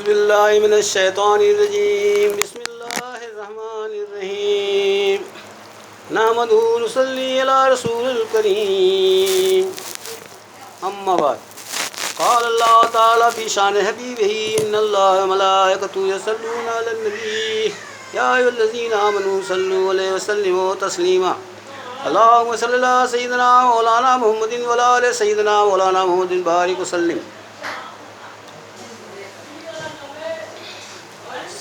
باللہ من الشیطان الرجیم بسم اللہ الرحمن الرحیم نحمدہ ونصلی علی رسول الکریم اما بعد قال اللہ تعالی فی شان حبیبہ ان اللہ وملائکتہ یصلون علی النبی یا ایھا الذین آمنوا صلوا علیہ وسلموا تسلیما اللہم صلی علی سیدنا مولانا محمد وعلی آل سیدنا مولانا محمد بارک وسلم۔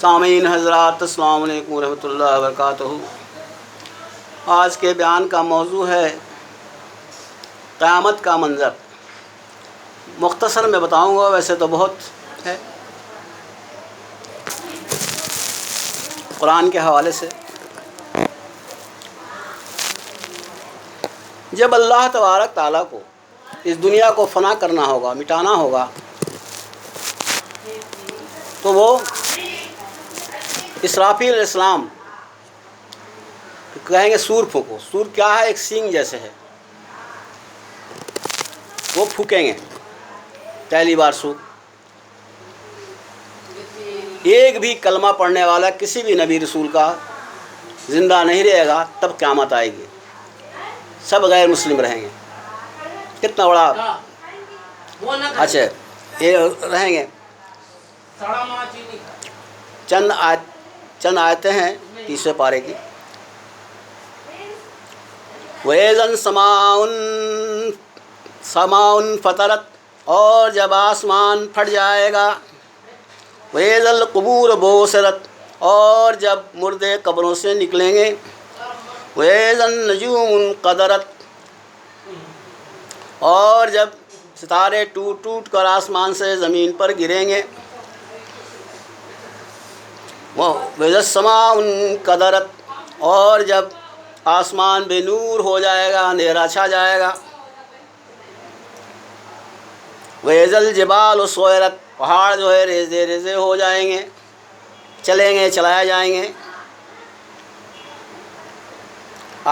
سامعین حضرات السلام علیکم ورحمۃ اللہ وبرکاتہ۔ آج کے بیان کا موضوع ہے قیامت کا منظر۔ مختصر میں بتاؤں گا، ویسے تو بہت ہے قرآن کے حوالے سے۔ جب اللہ تبارک تعالیٰ کو اس دنیا کو فنا کرنا ہوگا، مٹانا ہوگا، تو وہ اسرافیل علیہ السلام کہیں گے سور پھونکو۔ سور کیا ہے؟ ایک سینگ جیسے ہے، وہ پھونکیں گے پہلی بار سور۔ ایک بھی کلمہ پڑھنے والا کسی بھی نبی رسول کا زندہ نہیں رہے گا، تب قیامت آئے گی، سب غیر مسلم رہیں گے۔ کتنا بڑا اچھا یہ رہیں گے۔ چند آیتیں ہیں 30ویں پارے کی۔ وَإِذَا السَّمَاءُ فَطَرَتْ، اور جب آسمان پھٹ جائے گا۔ وَإِذَا الْقُبُورُ بُعْثِرَتْ، اور جب مردے قبروں سے نکلیں گے۔ وَإِذَا النُّجُومُ انقَدَرَتْ، اور جب ستارے ٹوٹ ٹوٹ کر آسمان سے زمین پر گریں گے۔ وَإِذَا السَّمَاءُ انقَدَرَتْ، اور جب آسمان بے نور ہو جائے گا، اندھیرا چھا جائے گا۔ وَإِذَا الْجِبَالُ سُيِّرَتْ، پہاڑ جو ہے ریزے ریزے ہو جائیں گے، چلیں گے، چلائے جائیں گے۔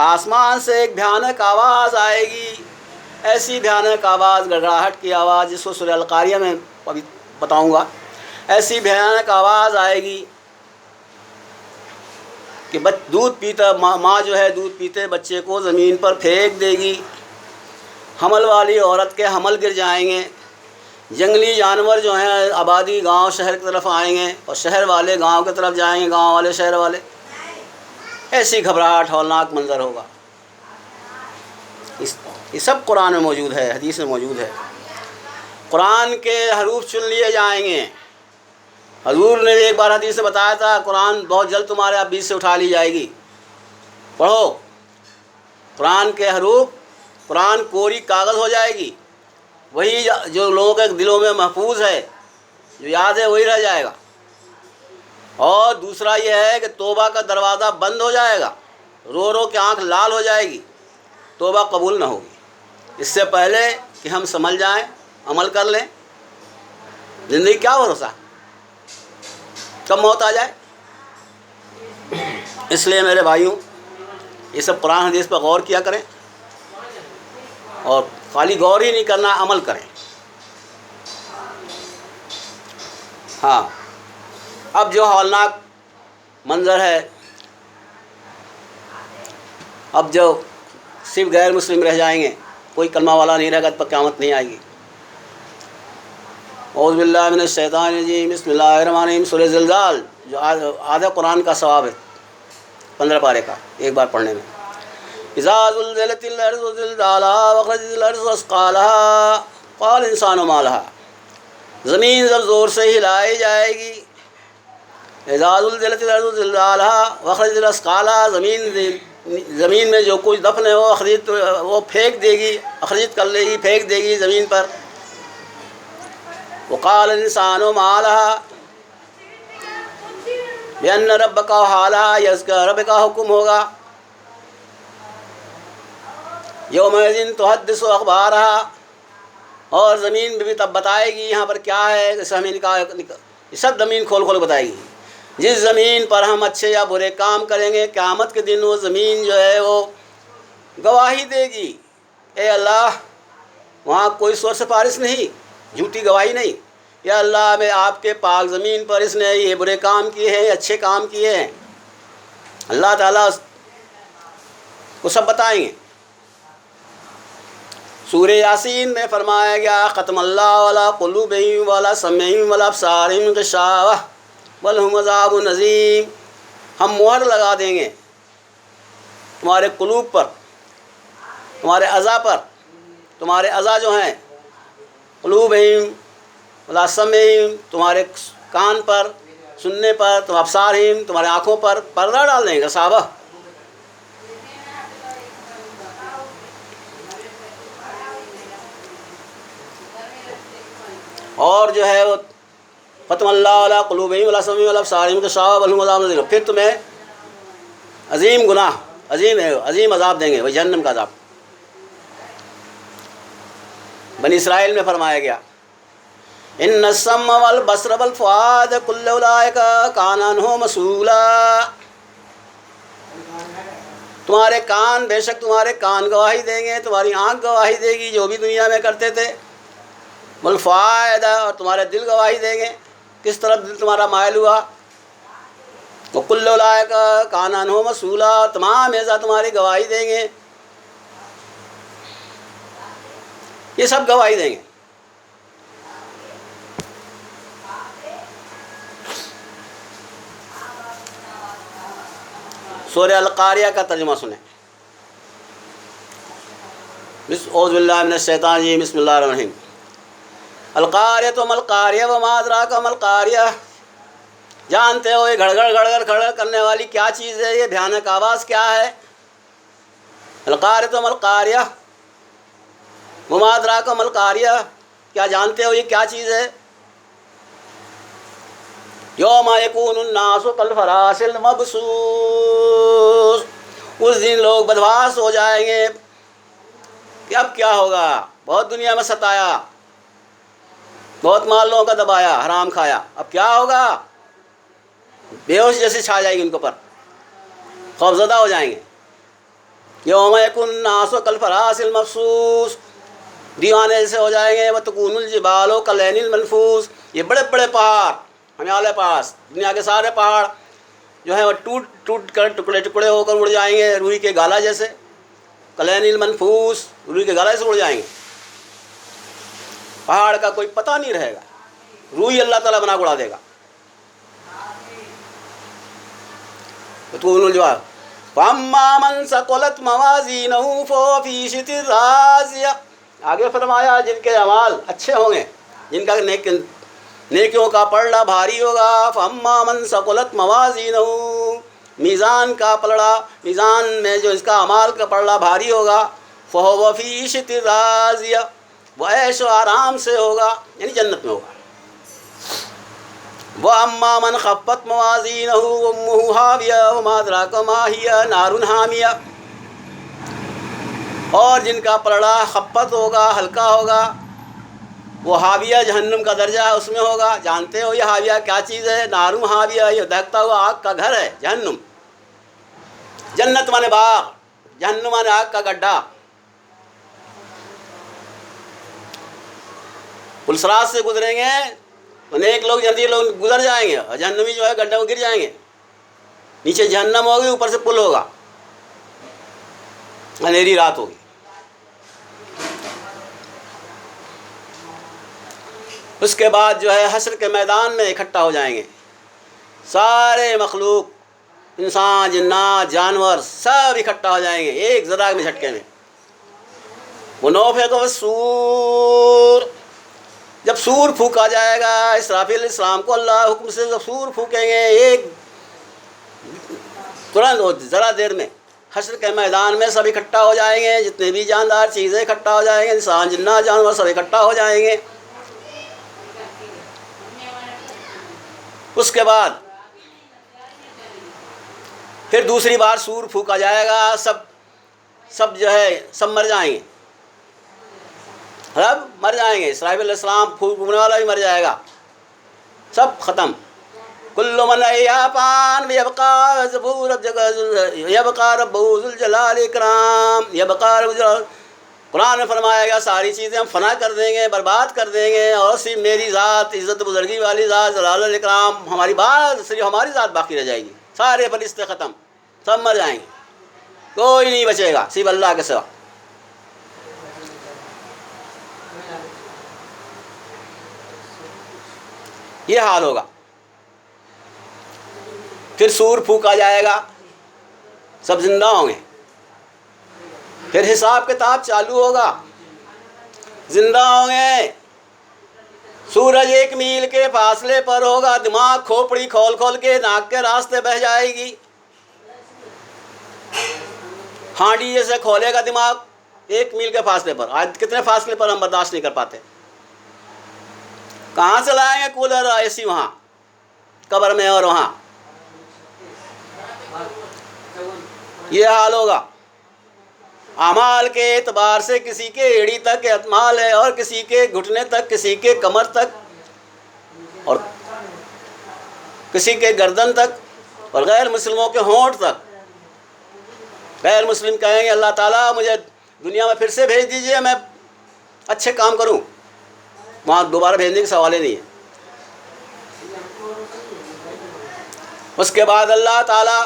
آسمان سے ایک بھیانک آواز آئے گی، ایسی بھیانک آواز، گڑگڑاہٹ کی آواز، جس کو سورہ القاریہ میں ابھی بتاؤں گا۔ ایسی بھیانک آواز آئے گی کہ دودھ پیتا ماں جو ہے دودھ پیتے بچے کو زمین پر پھینک دے گی۔ حمل والی عورت کے حمل گر جائیں گے۔ جنگلی جانور جو ہیں آبادی گاؤں شہر کی طرف آئیں گے، اور شہر والے گاؤں کی طرف جائیں گے، گاؤں والے شہر والے۔ ایسی گھبراہٹ ہولناک منظر ہوگا۔ یہ سب قرآن میں موجود ہے، حدیث میں موجود ہے۔ قرآن کے حروف چن لیے جائیں گے۔ حضور نے ایک بار حدیث سے بتایا تھا، قرآن بہت جلد تمہارے اب بیچ سے اٹھا لی جائے گی، پڑھو۔ قرآن کے حروف، قرآن کوری کاغذ ہو جائے گی، وہی جو لوگوں کے دلوں میں محفوظ ہے، جو یاد ہے وہی رہ جائے گا۔ اور دوسرا یہ ہے کہ توبہ کا دروازہ بند ہو جائے گا، رو رو کے آنکھ لال ہو جائے گی، توبہ قبول نہ ہوگی۔ اس سے پہلے کہ ہم سمجھ جائیں، عمل کر لیں، زندگی کیا بھروسہ، کب موت آ جائے۔ اس لیے میرے بھائیوں، یہ سب قرآن حدیث پر غور کیا کریں، اور خالی غور ہی نہیں کرنا، عمل کریں۔ ہاں، اب جو ہولناک منظر ہے، اب جو صرف غیر مسلم رہ جائیں گے، کوئی کلمہ والا نہیں رہے گا، پر قیامت نہیں آئے گی۔ اعوذ باللہ من الشیطان الرجیم بسم اللہ الرحمن الرحیم۔ سورہ زلزال جو آدھا قرآن کا ثواب ہے، 15 پارے کا، ایک بار پڑھنے میں۔ اذا زلزلت الارض زلزالها واخرجت الارض اثقالها قال الانسان ما لها، زمین جب زور سے ہلائی جائے گی۔ اذا زلزلت الارض زلزالها واخرجت الارض اثقالها، زمین میں جو کچھ دفن ہے وہ پھینک دے گی، اخرجت کر لے گی، پھینک دے گی زمین پر۔ وقال الانسان ما لها بأن ربک حالها، یہ اس کا رب کا حکم ہوگا۔ یومئذ تحدث اخبارها، اور زمین بھی تب بتائے گی یہاں پر کیا ہے، اس ہمیں یہ سب زمین کھول کھول بتائے گی۔ جس زمین پر ہم اچھے یا برے کام کریں گے، قیامت کے دن وہ زمین جو ہے وہ گواہی دے گی، اے اللہ، وہاں کوئی سور سفارش نہیں، جھوٹی گواہی نہیں، یا اللہ میں آپ کے پاک زمین پر اس نے یہ برے کام کیے ہیں، اچھے کام کیے ہیں، اللہ تعالیٰ کو سب بتائیں گے۔ سورہ یاسین میں فرمایا گیا ختم اللہ علی قلوبہم وعلی سمعہم وعلی ابصارہم غشاوہ ولہم عذاب عظیم، ہم مہر لگا دیں گے تمہارے قلوب پر، تمہارے اعضاء پر، تمہارے اعضاء جو ہیں قلوبہم وعلی سمعہم، تمہارے کان پر سننے پر، تم ابصارہم تمہارے آنکھوں پر پردہ ڈال دیں گے، غشاوہ۔ اور جو ہے وہ ختم اللہ علی قلوبہم وعلی سمعہم وعلی ابصارہم غشاوہ ولہم عذاب عظیم، پھر تمہیں عظیم گناہ، عظیم عذاب دیں گے، وہ جہنم کا عذاب۔ بنی اسرائیل میں فرمایا گیا ان السمع والبصر والفؤاد کل اولئک کان عنہ مسئولا، تمہارے کان، بے شک تمہارے کان گواہی دیں گے، تمہاری آنکھ گواہی دے گی جو بھی دنیا میں کرتے تھے، والفؤاد اور تمہارے دل گواہی دیں گے کس طرف دل تمہارا مائل ہوا، وکل اولئک کان عنہ مسئولا، تمام اعضاء تمہاری گواہی دیں گے، یہ سب گواہی دیں گے۔ سورہ القاریہ کا ترجمہ سنیں۔ اعوذ باللہ من الشیطان الرجیم، بسم اللہ الرحمن الرحیم۔ القاریہ ما القاریہ وما ادراک ما القاریہ، جانتے ہو یہ گھڑ گھڑ کرنے والی کیا چیز ہے، یہ بھیانک آواز کیا ہے؟ القاریہ ما القاریہ وما ادراک ما القاریہ، کیا جانتے ہو یہ کیا چیز ہے؟ یوم یکون الناس کالفراش المبثوث، اس دن لوگ بدحواس ہو جائیں گے کہ اب کیا ہوگا، بہت دنیا میں ستایا، بہت مال لوگوں کا دبایا، حرام کھایا، اب کیا ہوگا؟ بے ہوش جیسے چھا جائے گی ان کے اوپر، خوفزدہ ہو جائیں گے۔ یوم یکون الناس کالفراش المبثوث، دیوانے جیسے ہو جائیں گے، وتکون الجبال کالعہن المنفوش، یہ بڑے بڑے پہاڑ ہمارے پاس، دنیا کے سارے پہاڑ جو ہیں وہ ٹوٹ کر ٹکڑے ہو کر اڑ جائیں گے، روئی کے گالا جیسے، کالعہن المنفوش، روئی کے گالے سے اڑ جائیں گے، پہاڑ کا کوئی پتہ نہیں رہے گا، روئی اللہ تعالیٰ بنا کے اڑا دے گا۔ وتکون الجبال فاما من ثقلت موازینہ فہو فی عیشۃ راضیہ، آگے فرمایا جن کے اعمال اچھے ہوں گے، جن کا نیکیوں کا پلڑا بھاری ہوگا، فاما من ثقلت موازینہ، میزان کا پلڑا، میزان میں جو اس کا اعمال کا پلڑا بھاری ہوگا، فہو فی عیشۃ راضیہ، وہ عیش و آرام سے ہوگا، یعنی جنت میں ہوگا۔ وَأَمَّا مَنْ خَفَّتْ مَوَازِينُهُ فَأُمُّهُ هَاوِيَةٌ وَمَا أَدْرَاكَ مَا هِيَ نَارٌ حَامِيَةٌ، اور جن کا پلڑا خفت ہوگا، ہلکا ہوگا، وہ حاویہ جہنم کا درجہ ہے، اس میں ہوگا۔ جانتے ہو یہ حاویہ کیا چیز ہے؟ نارو حاویہ، یہ دہتا ہوا آگ کا گھر ہے جہنم۔ جنت مانے باغ، جہنم مانے آگ کا گڈھا۔ پلسرات سے گزریں گے تو نیک لوگ جلدی لوگ گزر جائیں گے، اور جہنمی جو ہے گڈھے میں گر جائیں گے، نیچے جہنم ہوگی، اوپر سے پل ہوگا، اندھیری رات ہوگی۔ اس کے بعد جو ہے حشر کے میدان میں اکٹھا ہو جائیں گے سارے مخلوق، انسان، جنات، جانور، سب اکٹھا ہو جائیں گے ایک ذرا میں جھٹکے میں۔ وَنُفِخَ فِی الصُّورِ، جب سور پھونکا جائے گا، اسرافیل علیہ السلام کو اللہ حکم سے جب سور پھونکیں گے، ایک ترنت ذرا دیر میں حشر کے میدان میں سب اکٹھا ہو جائیں گے، جتنے بھی جاندار چیزیں اکٹھا ہو جائیں گے، انسان، جنات، جانور سب اکٹھا ہو جائیں گے۔ اس کے بعد پھر دوسری بار سور پھونکا جائے گا، سب جو ہے سب مر جائیں گے، سب مر جائیں گے، اسرافیل علیہ السلام پھونکنے والا بھی مر جائے گا، سب ختم۔ کل من علیہا فان ویبقى رب ذو الجلال والاکرام، یبقى رب قرآن میں فرمایا گیا ساری چیزیں ہم فنا کر دیں گے، برباد کر دیں گے، اور صرف میری ذات، عزت بزرگی والی ذات، جلال الاکرام، ہماری بات، صرف ہماری ذات باقی رہ جائے گی۔ سارے فرشتے ختم، سب مر جائیں گے، کوئی نہیں بچے گا صرف اللہ کے سوا۔ یہ حال ہوگا۔ پھر سور پھونکا جائے گا، سب زندہ ہوں گے، پھر حساب کتاب چالو ہوگا، زندہ ہوں گے۔ سورج 1 میل کے فاصلے پر ہوگا، دماغ کھوپڑی کھول کھول کے ناک کے راستے بہ جائے گی، ہانڈی جیسے کھولے گا دماغ 1 میل کے فاصلے پر۔ آج کتنے فاصلے پر ہم برداشت نہیں کر پاتے؟ کہاں سے لائیں گے کولر اور AC وہاں قبر میں اور وہاں؟ یہ حال ہوگا۔ اعمال کے اعتبار سے کسی کے ایڑی تک اعمال ہے، اور کسی کے گھٹنے تک، کسی کے کمر تک، اور کسی کے گردن تک، اور غیر مسلموں کے ہونٹ تک۔ غیر مسلم کہیں گے اللہ تعالیٰ مجھے دنیا میں پھر سے بھیج دیجئے، میں اچھے کام کروں، وہاں دوبارہ بھیجنے کے سوال ہی نہیں ہے۔ اس کے بعد اللہ تعالیٰ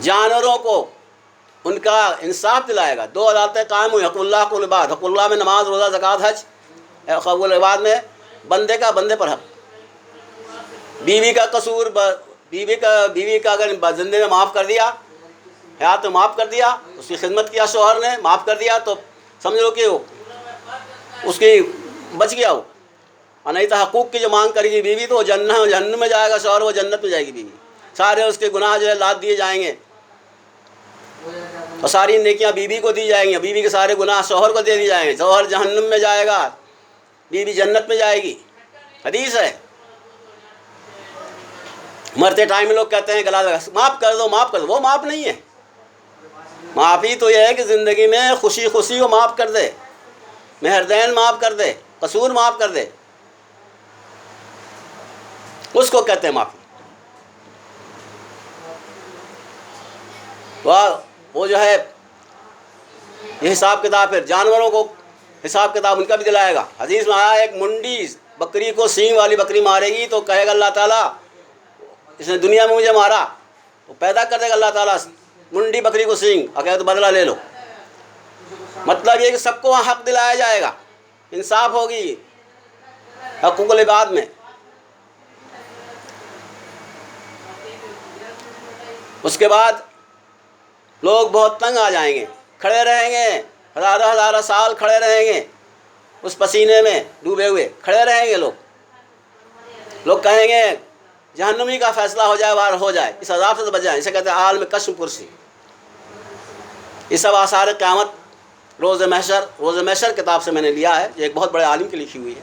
جانوروں کو ان کا انصاف دلائے گا۔ 2 عدالتیں قائم ہوئی، حق اللہ، حق العباد۔ حق اللہ میں نماز، روزہ، زکوٰۃ، حج۔ حق العباد میں بندے کا بندے پر حق۔ بیوی کا قصور، بیوی کا اگر زندگی میں معاف کر دیا، حیات میں معاف کر دیا، اس کی خدمت کیا شوہر نے، معاف کر دیا، تو سمجھ لو کہ اس کی بچ گیا وہ۔ اور نہیں تو حقوق کی جو مانگ کرے گی بیوی تو وہ جہنم میں جائے گا شوہر، وہ جنت میں جائے گی بیوی۔ سارے اس کے گناہ جو ہے لاد دیے جائیں گے، اور ساری نیکیاں بیوی کو دی جائیں گی، بیوی کے سارے گناہ شوہر کو دے دی جائیں گے۔ شوہر جہنم میں جائے گا، بیوی جنت میں جائے گی۔ حدیث ہے۔ مرتے ٹائم لوگ کہتے ہیں گلا لگا معاف کر دو، معاف کر دو، وہ معاف نہیں ہے۔ معافی تو یہ ہے کہ زندگی میں خوشی خوشی کو معاف کر دے، مہردین معاف کر دے، قصور معاف کر دے، اس کو کہتے ہیں معافی۔ وہ جو ہے یہ حساب کتاب، پھر جانوروں کو حساب کتاب ان کا بھی دلائے گا۔ حدیث میں آیا ایک منڈی بکری کو سینگ والی بکری مارے گی تو کہے گا اللہ تعالیٰ اس نے دنیا میں مجھے مارا، تو پیدا کر دے گا اللہ تعالیٰ منڈی بکری کو سینگ، اور کہے تو بدلہ لے لو۔ مطلب یہ کہ سب کو وہاں حق دلایا جائے گا، انصاف ہوگی حقوق العباد میں۔ اس کے بعد لوگ بہت تنگ آ جائیں گے، کھڑے رہیں گے، ہزارہ سال کھڑے رہیں گے اس پسینے میں ڈوبے ہوئے، کھڑے رہیں گے لوگ کہیں گے جہنمی کا فیصلہ ہو جائے، وار ہو جائے، اس عذاب سے بچ جائیں۔ اسے کہتے ہیں عالم کشم کرسی۔ یہ سب آثار قیامت روز محشر کتاب سے میں نے لیا ہے، یہ ایک بہت بڑے عالم کی لکھی ہوئی ہے۔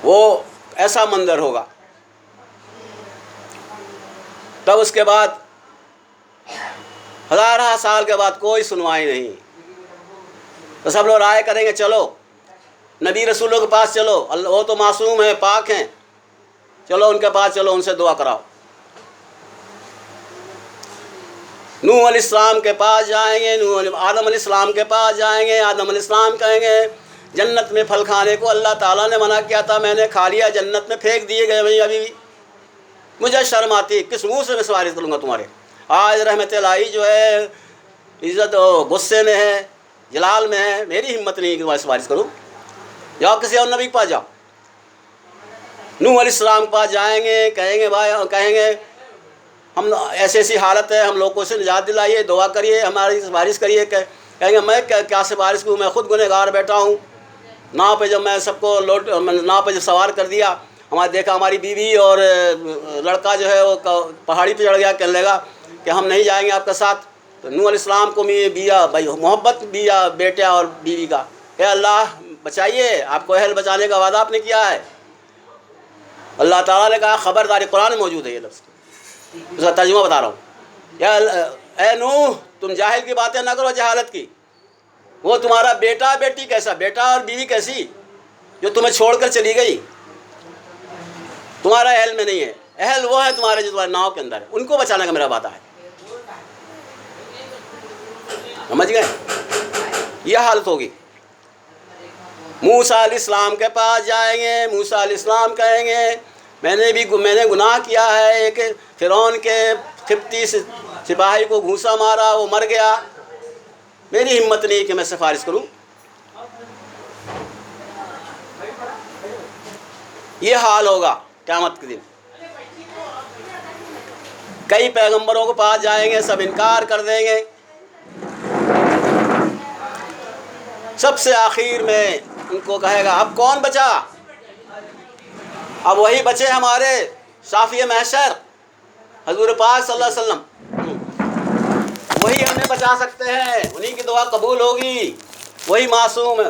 وہ ایسا منظر ہوگا۔ تب اس کے بعد ہزارہ سال کے بعد کوئی سنوائی نہیں، تو سب لوگ رائے کریں گے چلو نبی رسولوں کے پاس چلو، وہ تو معصوم ہیں، پاک ہیں، چلو ان کے پاس چلو، ان سے دعا کراؤ۔ نوح علیہ السلام کے پاس جائیں گے، آدم علیہ السلام کے پاس جائیں گے، آدم علیہ السلام کہیں گے جنت میں پھل کھانے کو اللہ تعالیٰ نے منع کیا تھا، میں نے کھا لیا، جنت میں پھینک دیے گئے، میں ابھی بھی مجھے شرم آتی، کس منہ سے میں سفارش کروں گا تمہارے؟ آج رحمت الہی جو ہے عزت غصے میں ہے، جلال میں ہے، میری ہمت نہیں کہ تمہاری سفارش کروں۔ جاؤ کسی اور نبی کے پاس جاؤ۔ نوح علیہ السلام کے پاس جائیں گے، کہیں گے ہم ایسی ایسی حالت ہے، ہم لوگوں سے نجات دلائیے، دعا کریے، ہماری سفارش کریے۔ کہیں گے میں کیا سفارش کروں، میں خود گنہگار بیٹھا ہوں۔ ناؤ پہ جب میں سب کو ناؤ پہ جب سوار کر دیا، دیکھا ہماری بیوی اور لڑکا جو ہے وہ پہاڑی پہ چڑھ گیا، کہنے لگا کہ ہم نہیں جائیں گے آپ کے ساتھ۔ تو نوح علیہ السلام کو بھائی محبت بیٹے اور بیوی کا، اے اللہ بچائیے، آپ کو اہل بچانے کا وعدہ آپ نے کیا ہے۔ اللہ تعالیٰ نے کہا خبرداری، قرآن میں موجود ہے یہ لفظ، اس کا ترجمہ بتا رہا ہوں۔ یا اے نوح تم جاہل کی باتیں نہ کرو، جہالت کی۔ وہ تمہارا بیٹا بیٹی کیسا، بیٹا اور بیوی کیسی جو تمہیں چھوڑ کر چلی گئی، تمہارا علم میں نہیں ہے۔ اہل وہ ہے تمہارے جو تمہارے ناؤ کے اندر ہے، ان کو بچانے کا میرا وعدہ ہے. سمجھ گئے؟ یہ حالت ہوگی. موسیٰ علیہ السلام کے پاس جائیں گے، موسیٰ علیہ السلام کہیں گے میں نے گناہ کیا ہے، ایک فرعون کے قبطی سپاہی کو گھوسا مارا، وہ مر گیا، میری ہمت نہیں کہ میں سفارش کروں. یہ حال ہوگا قیامت کے دن. کئی پیغمبروں کے پاس جائیں گے، سب انکار کر دیں گے. سب سے آخر میں ان کو کہے گا اب کون بچا؟ اب وہی بچے ہمارے شافی محشر حضور پاک صلی اللہ علیہ وسلم، وہی ہمیں بچا سکتے ہیں، انہی کی دعا قبول ہوگی، وہی معصوم